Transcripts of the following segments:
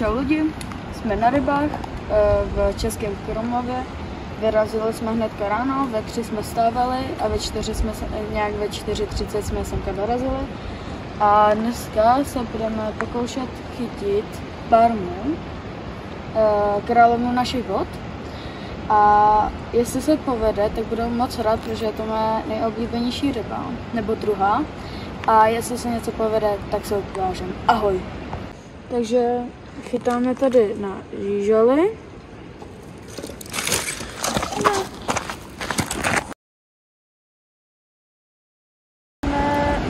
Čau lidi, jsme na rybách v Českém Krumlově. Vyrazili jsme hnedka ráno, ve 3 jsme stávali a nějak ve 4:30 jsme semka dorazili. A dneska se budeme pokoušet chytit barmu, královnu našich vod. A jestli se povede, tak budu moc rád, protože je to moje nejoblíbenější ryba, nebo druhá. A jestli se něco povede, tak se ukážem. Ahoj! Takže chytáme tady na žížaly.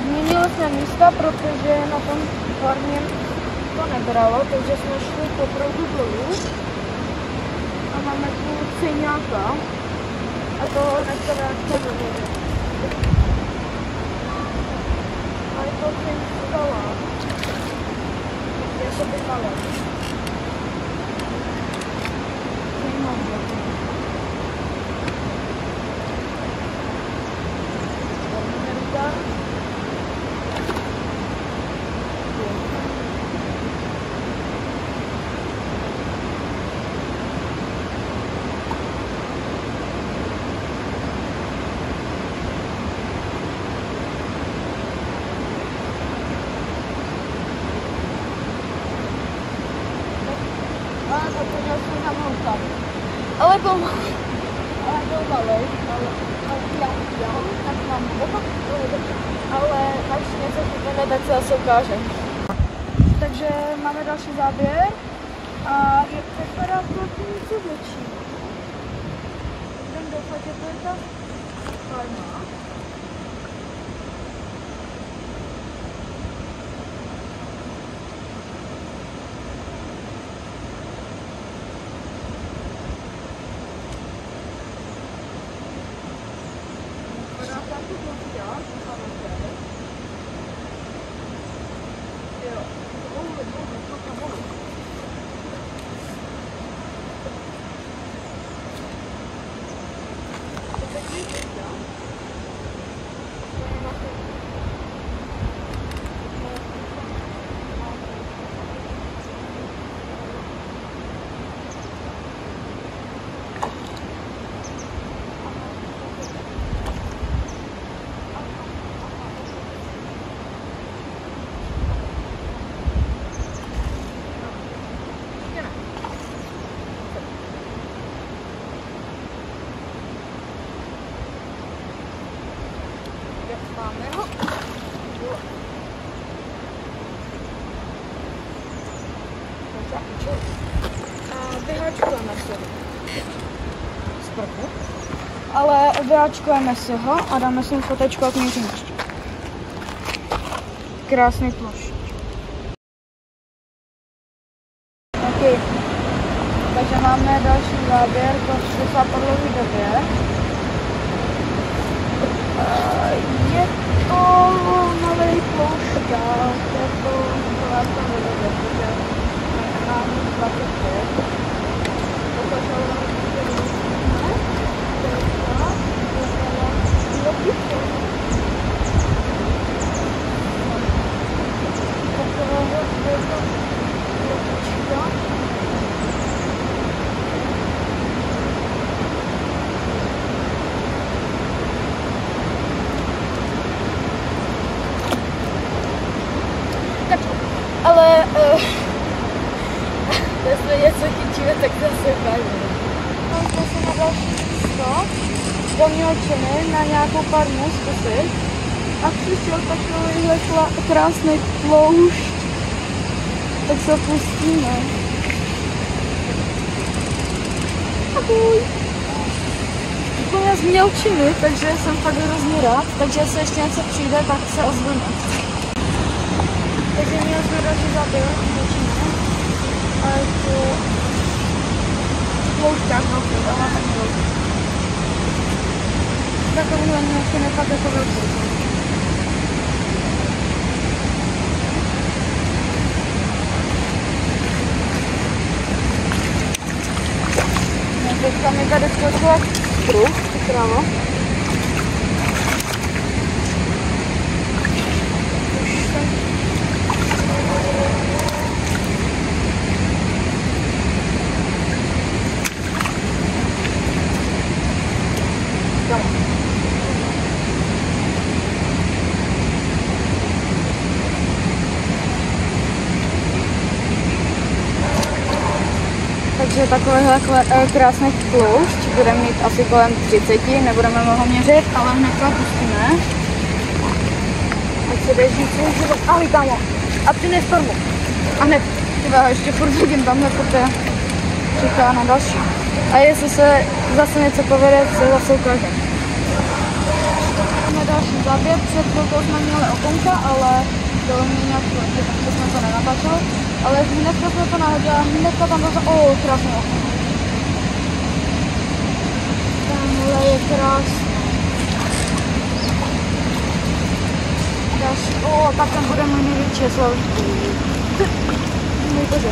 Změnili jsme místa, protože na tom farmě to nebralo, takže jsme šli po proudu dolů. A máme tu ceňáka. A toho dneska vrátíme do vody. A je to ceňskala. Je to bývalé. Ale byl malý, ale až něco chytneme, tak se zase ukáže. Takže máme další záběr a je vypadá to něco větší. Jdem doufat, že to je ta farma. Máme ho. A vyháčkujeme si ho. Sprchu. Ale vyháčkujeme si ho a dáme si fotečku a knížím ještě. Krásný plošť. Okay. Takže máme další záběr po 60 podlouhý době. Je to malý ploušťák, je to krásná voda, protože máme 25. Ale jestli něco chytíme, tak zase ukážeme. Mám se na další místo, do Mělčiny, na nějakou farmu zkusit. A přišel takovýhle krásný ploušť. Tak se pustíme. Ahoj. Úplně z Mělčiny, takže jsem fakt hrozně rád. Takže jestli ještě něco přijde, tak se ozveme. Takže měli jsme další záběr, začínáme. A je to ploušťák, no, ale tak velký. Takovýhle mělky nepad jako velký. Teďka mi tady skočila kruh, krávo. Takže takovýhle krásný tlušť bude mít asi kolem 30, nebudeme ho měřit, ale hnedka pustíme. Ať se běží svůj život. Ahoj kámo, a přines formu. A hned, tyba, ještě furt vidím tamhle, protože čeká na další. A jestli se zase něco povede, se zase ukážem. Máme další záběr, před chvilkou jsme měli okonka, ale bylo mi nějak, takže jsme to nenatáčeli. Ale hnedka jsme to nahodili a hnedka tam zase, krásné okno. Tamhle je krásný. Další, tak tam bude můj největší slav. Můj bože.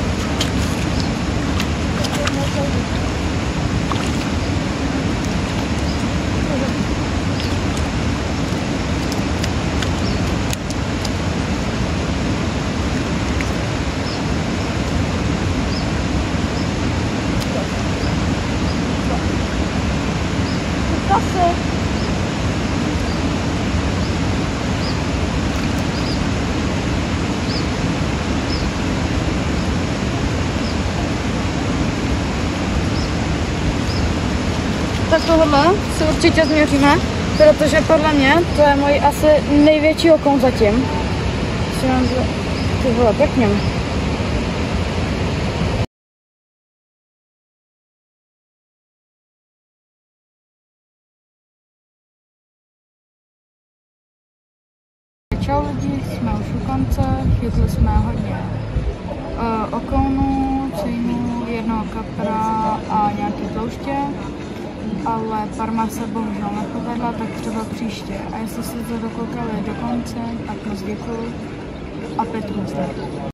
Tak tohle si určitě změříme, protože podle mě to je můj asi největší okon zatím. Ty vole, pěkně. Čau lidi, jsme už u konce, chytli jsme hodně okonů, cejnů, jednoho kapra a nějaký tlouště. Ale Parma se bohužel nepovedla, tak třeba příště. A jestli jste to dokoukali do konce, tak moc děkuju a Petru.